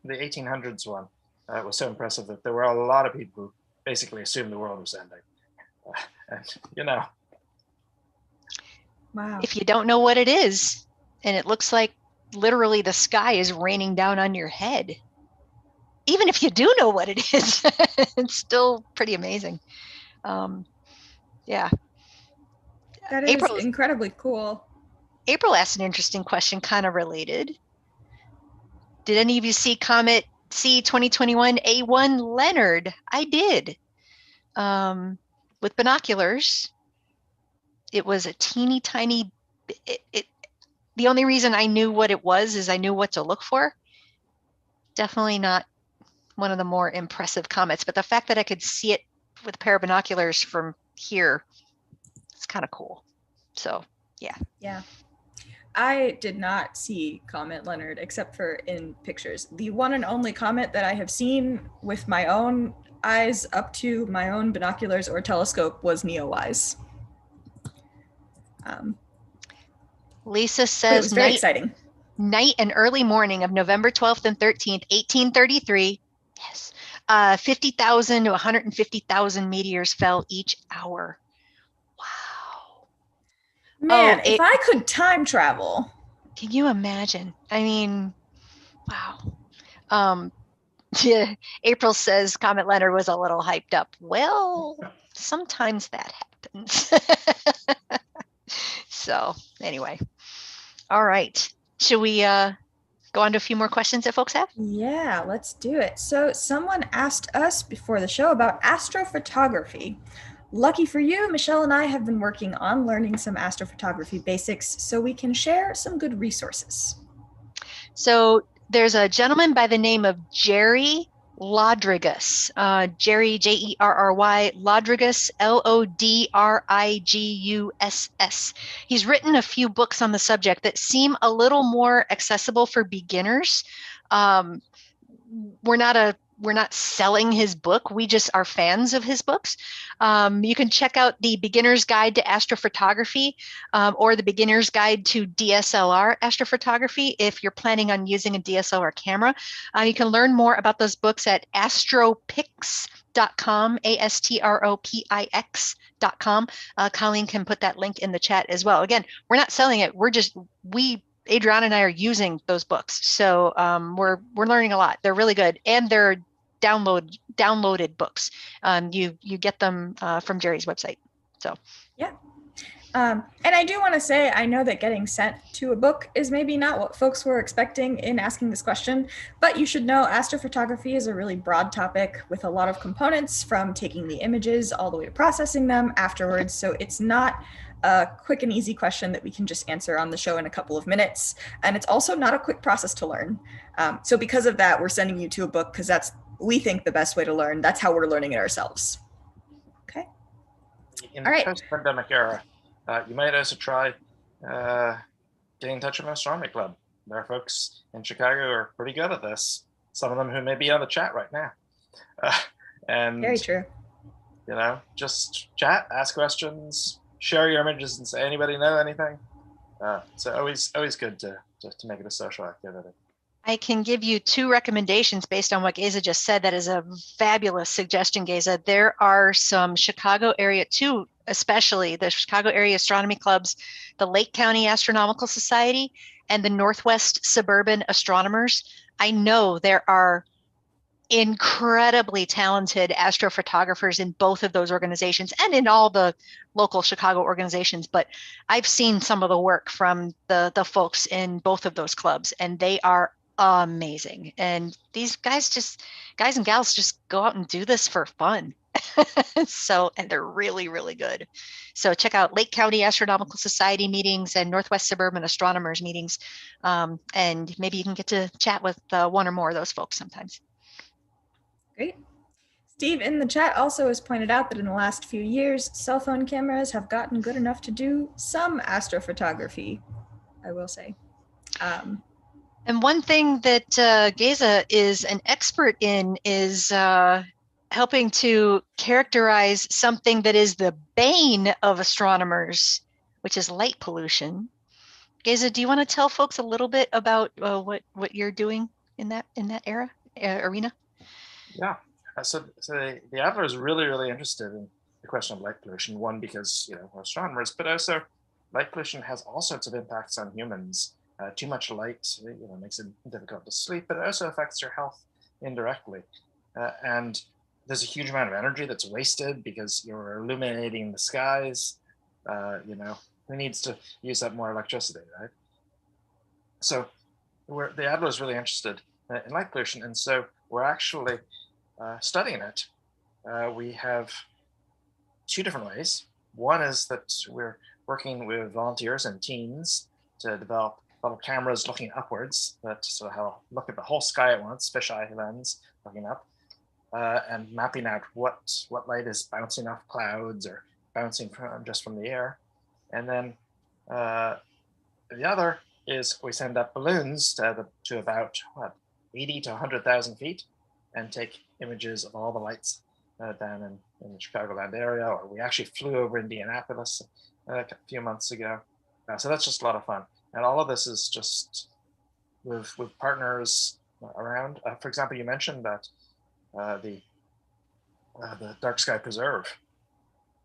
1800s one was so impressive that there were a lot of people who basically assumed the world was ending. Wow. If you don't know what it is, and it looks like literally the sky is raining down on your head, even if you do know what it is, it's still pretty amazing. Yeah. That is incredibly cool. April asked an interesting question, kind of related. Did any of you see Comet C 2021 A1 Leonid? I did. With binoculars. It was a teeny tiny, the only reason I knew what it was is I knew what to look for. Definitely not one of the more impressive comets, but the fact that I could see it with a pair of binoculars from here, it's kind of cool. So, yeah. Yeah. I did not see Comet Leonard except for in pictures. The one and only comet that I have seen with my own eyes up to my own binoculars or telescope was Neowise. Lisa It says was very exciting. Night and early morning of November 12th and 13th, 1833. Yes. 50,000 to 150,000 meteors fell each hour. Wow. Man, if I could time travel. Can you imagine? I mean, wow. Yeah, April says Comet Leonard was a little hyped up. Well, sometimes that happens. So anyway, all right. Should we go on to a few more questions that folks have? Yeah, let's do it. So someone asked us before the show about astrophotography. Lucky for you, Michelle and I have been working on learning some astrophotography basics so we can share some good resources. So there's a gentleman by the name of Jerry Lodrigus. Jerry, Jerry, Lodrigus, Lodriguss. He's written a few books on the subject that seem a little more accessible for beginners. We're not selling his book. We just are fans of his books. You can check out the Beginner's Guide to Astrophotography or the Beginner's Guide to DSLR Astrophotography if you're planning on using a DSLR camera. You can learn more about those books at astropix.com, astropix.com. Colleen can put that link in the chat as well. Again, we're not selling it. Adriana and I are using those books, so we're learning a lot. They're really good, and they're downloaded books. You get them from Jerry's website. So yeah. And I do want to say, I know that getting sent to a book is maybe not what folks were expecting in asking this question, but you should know astrophotography is a really broad topic with a lot of components, from taking the images all the way to processing them afterwards. So it's not a quick and easy question that we can just answer on the show in a couple of minutes. And it's also not a quick process to learn. So because of that, we're sending you to a book because that's, we think, the best way to learn. That's how we're learning it ourselves. Okay. In the post-pandemic era, you might also try getting in touch with an astronomy club. There are folks in Chicago who are pretty good at this. Some of them who may be on the chat right now. And very true. You know, just chat, ask questions, share your images, and say, anybody know anything? So always good to make it a social activity. I can give you two recommendations based on what Geza just said. That is a fabulous suggestion, Geza. There are some Chicago area, two especially, the Chicago area astronomy clubs, the Lake County Astronomical Society, and the Northwest Suburban Astronomers. I know there are incredibly talented astrophotographers in both of those organizations and in all the local Chicago organizations, but I've seen some of the work from the folks in both of those clubs, and they are amazing. And these guys and gals just go out and do this for fun. So, and they're really, really good. So check out Lake County Astronomical Society meetings and Northwest Suburban Astronomers meetings. And maybe you can get to chat with one or more of those folks sometimes. Great. Steve in the chat also has pointed out that in the last few years, cell phone cameras have gotten good enough to do some astrophotography, I will say. And one thing that Geza is an expert in is helping to characterize something that is the bane of astronomers, which is light pollution. Geza, do you want to tell folks a little bit about what you're doing in that arena? Yeah. So the Adler is really interested in the question of light pollution. One, because we're astronomers, but also light pollution has all sorts of impacts on humans. Too much light, makes it difficult to sleep, but it also affects your health indirectly. And there's a huge amount of energy that's wasted because you're illuminating the skies. Who needs to use up more electricity, right? So the Adler is really interested in light pollution, and so we're actually studying it. We have two different ways. One is that we're working with volunteers and teens to develop little cameras looking upwards that sort of have a look at the whole sky at once, fisheye lens looking up, and mapping out what light is bouncing off clouds or bouncing from the air. And then the other is we send up balloons to about 80 to 100,000 feet and take images of all the lights down in the Chicagoland area. Or we actually flew over Indianapolis a few months ago. So that's just a lot of fun. And all of this is just with partners around. For example, you mentioned that the Dark Sky Preserve,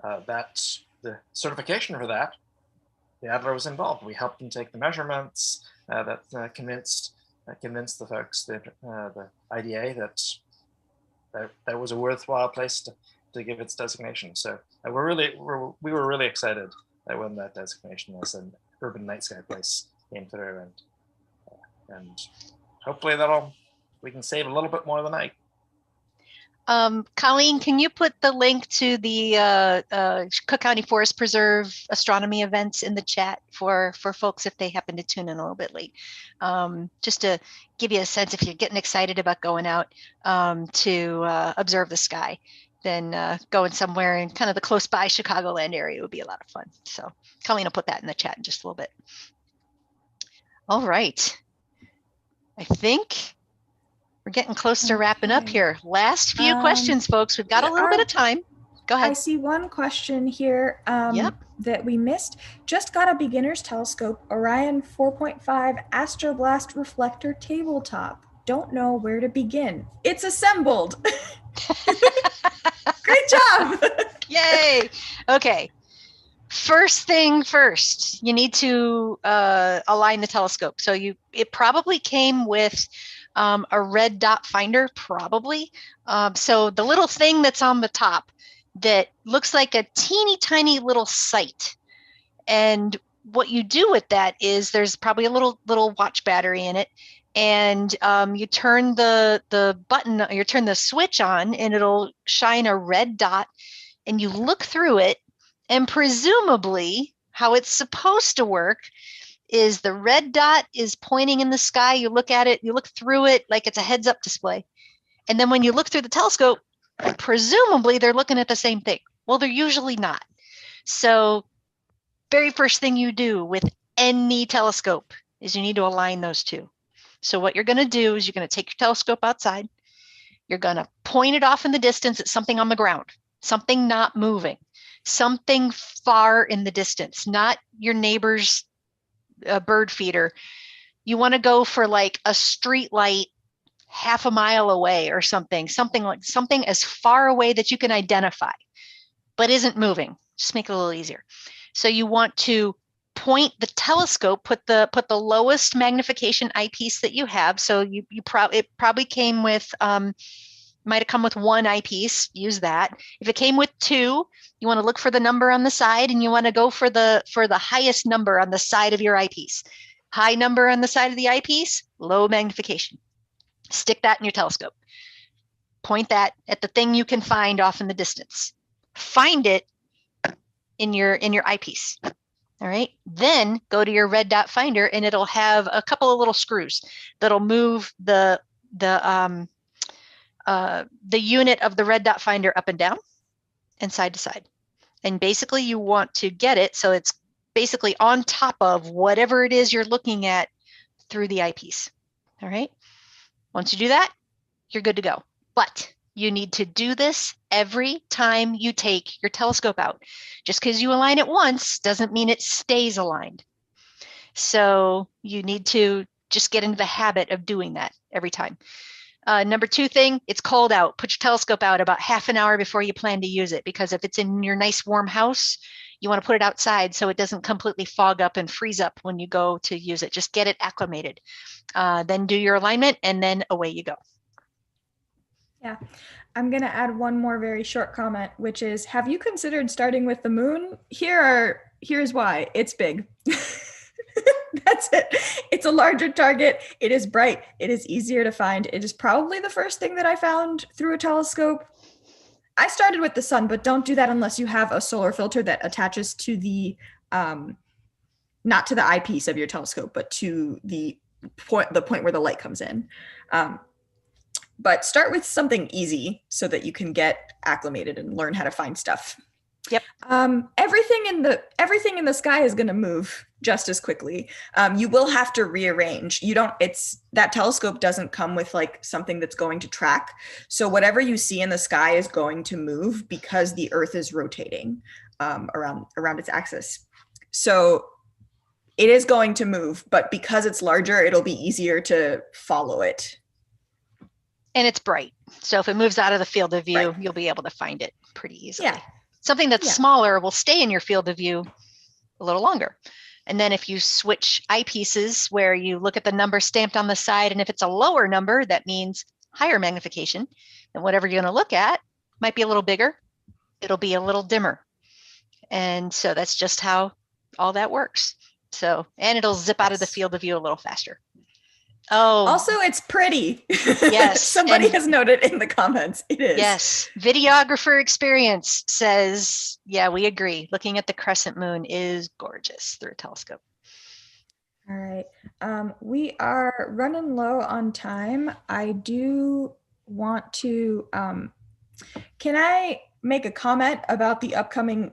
that the certification for that, the Adler was involved. We helped them take the measurements that convinced the folks that the IDA that was a worthwhile place to give its designation. So we were really excited when that designation was an urban night sky place came through, and hopefully we can save a little bit more of the night. Colleen, can you put the link to the Cook County Forest Preserve astronomy events in the chat for folks if they happen to tune in a little bit late? Just to give you a sense, if you're getting excited about going out to observe the sky, then going somewhere in kind of the close by Chicagoland area would be a lot of fun. So Colleen will put that in the chat in just a little bit. All right. I think we're getting close to wrapping up here. Last few questions, folks. We've got a little bit of time. Go ahead. I see one question here that we missed. Just got a beginner's telescope, Orion 4.5 Astroblast reflector tabletop. Don't know where to begin. It's assembled. Great job. Yay. Okay. First thing first, you need to align the telescope. So it probably came with a red dot finder, probably. So the little thing that's on the top that looks like a teeny tiny little sight. And what you do with that is there's probably a little watch battery in it. And you turn the button, you turn the switch on, and it'll shine a red dot, and you look through it, and presumably how it's supposed to work is the red dot is pointing in the sky. You look at it, you look through it like it's a heads up display. And then when you look through the telescope, presumably they're looking at the same thing. Well, they're usually not. So very first thing you do with any telescope is you need to align those two. So what you're going to do is you're going to take your telescope outside. You're going to point it off in the distance at something on the ground, something not moving, something far in the distance, not your neighbor's bird feeder. You want to go for like a street light half a mile away or something as far away that you can identify, but isn't moving. Just make it a little easier. So you want to point the telescope, put the lowest magnification eyepiece that you have. So it probably came with might have come with one eyepiece. Use that. If it came with two, you want to look for the number on the side, and you want to go for the highest number on the side of your eyepiece. High number on the side of the eyepiece, low magnification. Stick that in your telescope. Point that at the thing you can find off in the distance. Find it in your eyepiece. All right. Then go to your red dot finder, and it'll have a couple of little screws that'll move the unit of the red dot finder up and down and side to side. And basically you want to get it so it's basically on top of whatever it is you're looking at through the eyepiece. All right. Once you do that, you're good to go. But you need to do this every time you take your telescope out. Just because you align it once doesn't mean it stays aligned. So you need to just get into the habit of doing that every time. Number two thing, it's cold out. Put your telescope out about half an hour before you plan to use it, because if it's in your nice warm house, you want to put it outside so it doesn't completely fog up and freeze up when you go to use it. Just get it acclimated. Then do your alignment, and then away you go. Yeah, I'm going to add one more very short comment, which is, have you considered starting with the moon? Here's why. It's big. That's it. It's a larger target. It is bright. It is easier to find. It is probably the first thing that I found through a telescope. I started with the sun, but don't do that unless you have a solar filter that attaches to the not to the eyepiece of your telescope, but to the point where the light comes in. But start with something easy so that you can get acclimated and learn how to find stuff. Yep. Everything in the sky is going to move just as quickly. You will have to rearrange. That telescope doesn't come with like something that's going to track. So whatever you see in the sky is going to move because the Earth is rotating around its axis. So it is going to move, but because it's larger, it'll be easier to follow it. And it's bright. So if it moves out of the field of view, Right. You'll be able to find it pretty easily. Yeah. Something that's smaller will stay in your field of view a little longer. And then if you switch eyepieces where you look at the number stamped on the side, and if it's a lower number, that means higher magnification. And whatever you're going to look at might be a little bigger. It'll be a little dimmer. And so that's just how all that works. So, and it'll zip out of the field of view a little faster. Oh, Also, it's pretty. Yes. Somebody has noted in the comments. It is. Yes. Videographer Experience says, yeah, we agree. Looking at the crescent moon is gorgeous through a telescope. All right. We are running low on time. I do want to, can I make a comment about the upcoming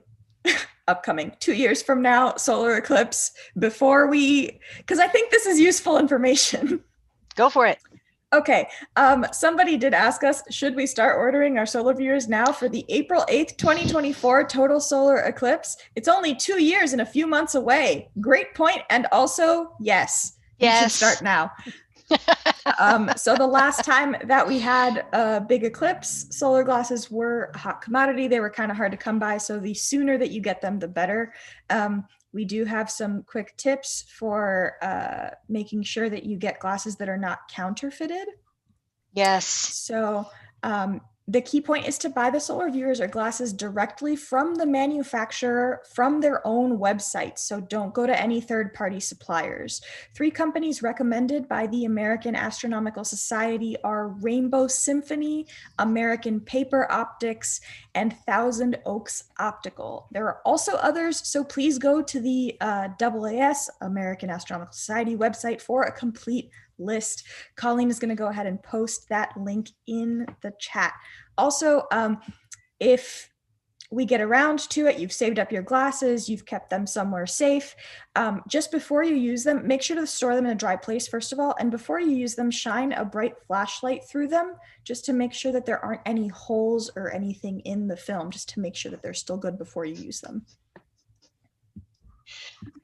2 years from now solar eclipse because I think this is useful information. Go for it. Okay. Somebody did ask us, should we start ordering our solar viewers now for the April 8th, 2024 total solar eclipse? It's only 2 years and a few months away. Great point. And also, yes, you should start now. So the last time that we had a big eclipse, solar glasses were a hot commodity. They were kind of hard to come by. So the sooner that you get them, the better. We do have some quick tips for making sure that you get glasses that are not counterfeited. Yes. So the key point is to buy the solar viewers or glasses directly from the manufacturer from their own website. So don't go to any third-party suppliers. 3 companies recommended by the American Astronomical Society are Rainbow Symphony, American Paper Optics, and Thousand Oaks Optical. There are also others, so please go to the AAS, American Astronomical Society website for a complete list. Colleen is going to go ahead and post that link in the chat. Also, if we get around to it, you've saved up your glasses, you've kept them somewhere safe, just before you use them, make sure to store them in a dry place, first of all, and before you use them, shine a bright flashlight through them, just to make sure that there aren't any holes or anything in the film, just to make sure that they're still good before you use them.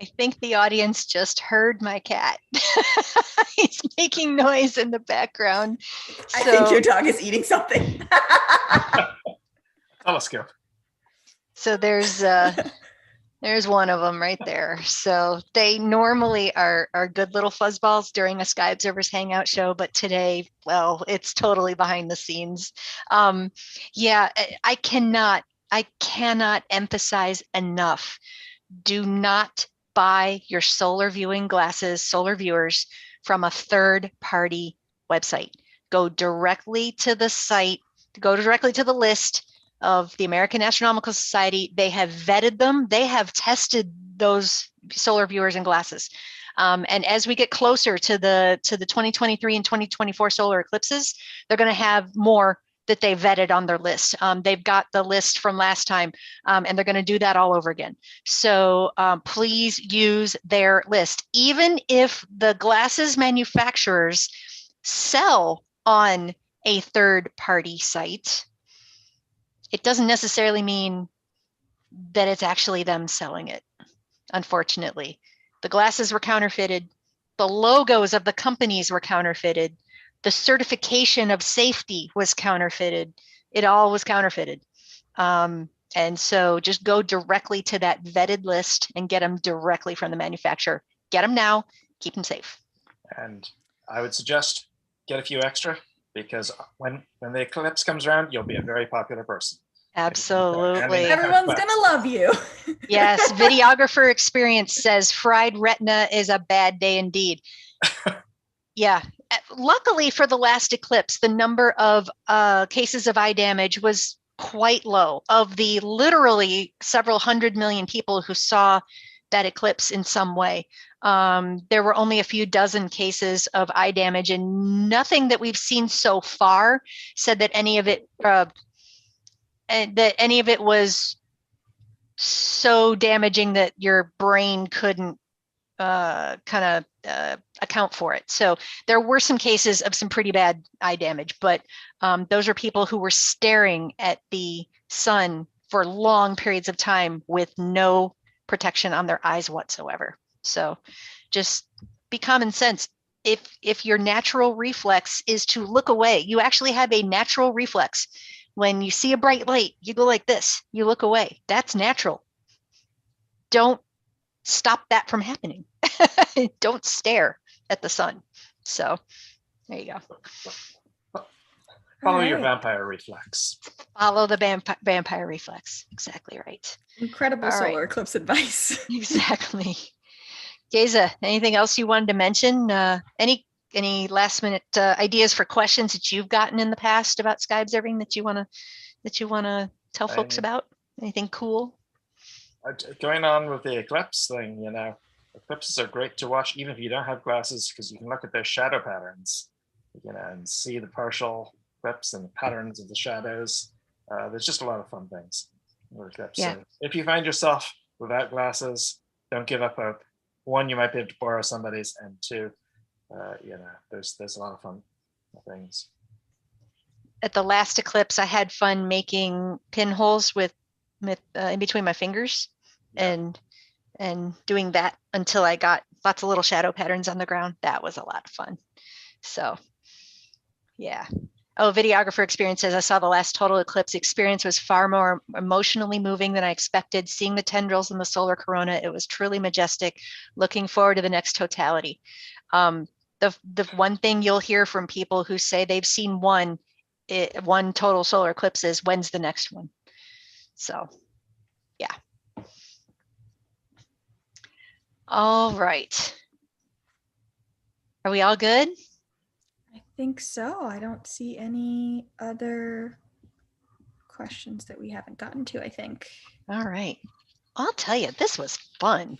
I think the audience just heard my cat. He's making noise in the background. I think your dog is eating something. Telescope. So there's one of them right there. So they normally are good little fuzzballs during a Sky Observers Hangout show, but today, well, it's totally behind the scenes. Yeah, I cannot emphasize enough. Do not buy your solar viewing glasses, solar viewers from a third-party website. Go directly to the site, go directly to the list of the American Astronomical Society. They have vetted them. They have tested those solar viewers and glasses. And as we get closer to the 2023 and 2024 solar eclipses, they're going to have more that they vetted on their list. They've got the list from last time, and they're going to do that all over again. So please use their list. Even if the glasses manufacturers sell on a third-party site, it doesn't necessarily mean that it's actually them selling it, unfortunately. The glasses were counterfeited. The logos of the companies were counterfeited. The certification of safety was counterfeited. It all was counterfeited. And so just go directly to that vetted list and get them directly from the manufacturer. Get them now, keep them safe. And I would suggest get a few extra, because when the eclipse comes around, you'll be a very popular person. Absolutely. Everyone's gonna love you. Yes, Videographer Experience says fried retina is a bad day indeed. Yeah, luckily for the last eclipse, the number of cases of eye damage was quite low. Of the literally several hundred million people who saw that eclipse in some way. There were only a few dozen cases of eye damage, and nothing that we've seen so far said that any of it was so damaging that your brain couldn't account for it. So there were some cases of some pretty bad eye damage, but those are people who were staring at the sun for long periods of time with no protection on their eyes whatsoever. So just be common sense. If your natural reflex is to look away, you actually have a natural reflex. When you see a bright light, you go like this, you look away. That's natural. Don't stop that from happening. Don't stare at the sun. So there you go. Follow your vampire reflex. Follow the vampire reflex. Exactly right. Incredible solar eclipse advice. Exactly. Geza, anything else you wanted to mention? Any last minute ideas for questions that you've gotten in the past about sky observing that you wanna tell folks about? Anything cool? Going on with the eclipse thing, you know, eclipses are great to watch even if you don't have glasses, because you can look at their shadow patterns, you know, and see the partial eclipse and the patterns of the shadows. There's just a lot of fun things with eclipse. Yeah. So if you find yourself without glasses, don't give up hope. One, you might be able to borrow somebody's, and two, you know, there's a lot of fun things. At the last eclipse, I had fun making pinholes with in between my fingers, yeah. and doing that until I got lots of little shadow patterns on the ground. That was a lot of fun. So yeah. Oh, videographer experience says, I saw the last total eclipse. The experience was far more emotionally moving than I expected. Seeing the tendrils in the solar corona, it was truly majestic. Looking forward to the next totality. The one thing you'll hear from people who say they've seen one total solar eclipse is, when's the next one? So yeah. All right. Are we all good? I think so. I don't see any other questions that we haven't gotten to, I think. All right. I'll tell you, this was fun.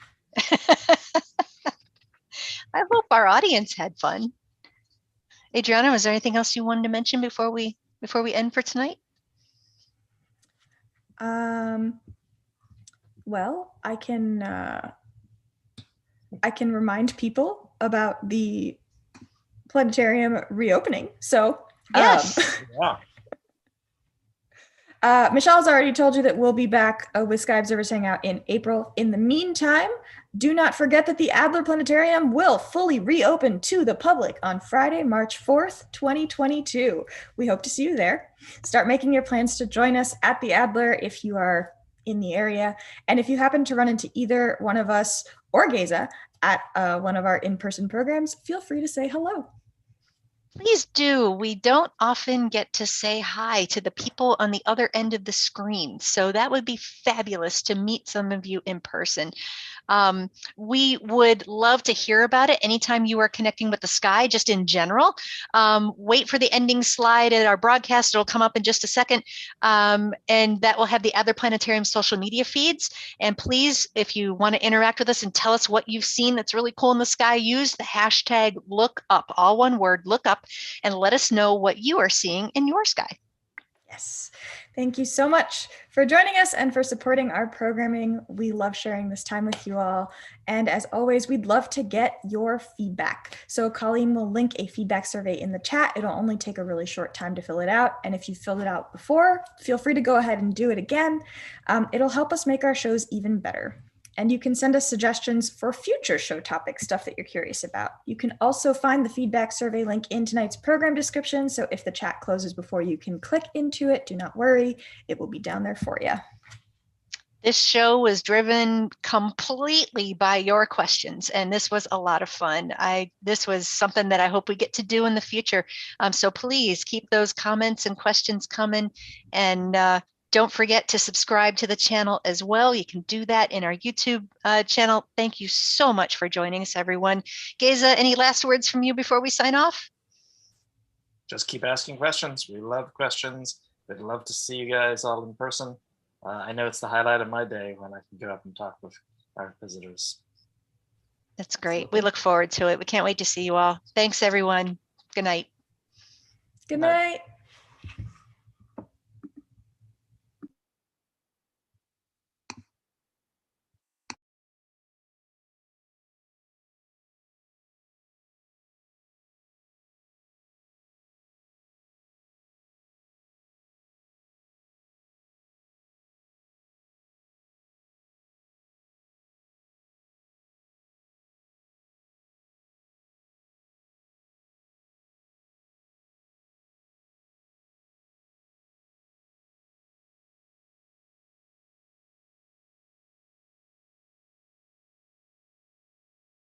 I hope our audience had fun. Adriana, was there anything else you wanted to mention before we end for tonight? Well, I can remind people about the planetarium reopening. So yes. Michelle's already told you that we'll be back with Sky Observers Hangout in April. In the meantime, do not forget that the Adler Planetarium will fully reopen to the public on Friday, March 4th, 2022. We hope to see you there. Start making your plans to join us at the Adler if you are in the area. And if you happen to run into either one of us or Geza at one of our in-person programs, feel free to say hello. Please do. We don't often get to say hi to the people on the other end of the screen. So that would be fabulous to meet some of you in person. We would love to hear about it anytime you are connecting with the sky, just in general. Wait for the ending slide at our broadcast. It'll come up in just a second. And that will have the Adler Planetarium social media feeds. And please, if you want to interact with us and tell us what you've seen that's really cool in the sky, use the hashtag #lookup, all one word, look up, and let us know what you are seeing in your sky. Yes. Thank you so much for joining us and for supporting our programming. We love sharing this time with you all. And as always, we'd love to get your feedback. So Colleen will link a feedback survey in the chat. It'll only take a really short time to fill it out. And if you filled it out before, feel free to go ahead and do it again. It'll help us make our shows even better. And you can send us suggestions for future show topics, stuff that you're curious about. You can also find the feedback survey link in tonight's program description. So if the chat closes before you can click into it, do not worry, it will be down there for you. This show was driven completely by your questions, and this was a lot of fun. This was something that I hope we get to do in the future. So please keep those comments and questions coming, and don't forget to subscribe to the channel as well. You can do that in our YouTube channel. Thank you so much for joining us, everyone. Geza, any last words from you before we sign off? Just keep asking questions. We love questions. We'd love to see you guys all in person. I know it's the highlight of my day when I can go up and talk with our visitors. That's great. We look forward to it. We can't wait to see you all. Thanks, everyone. Good night. Good night.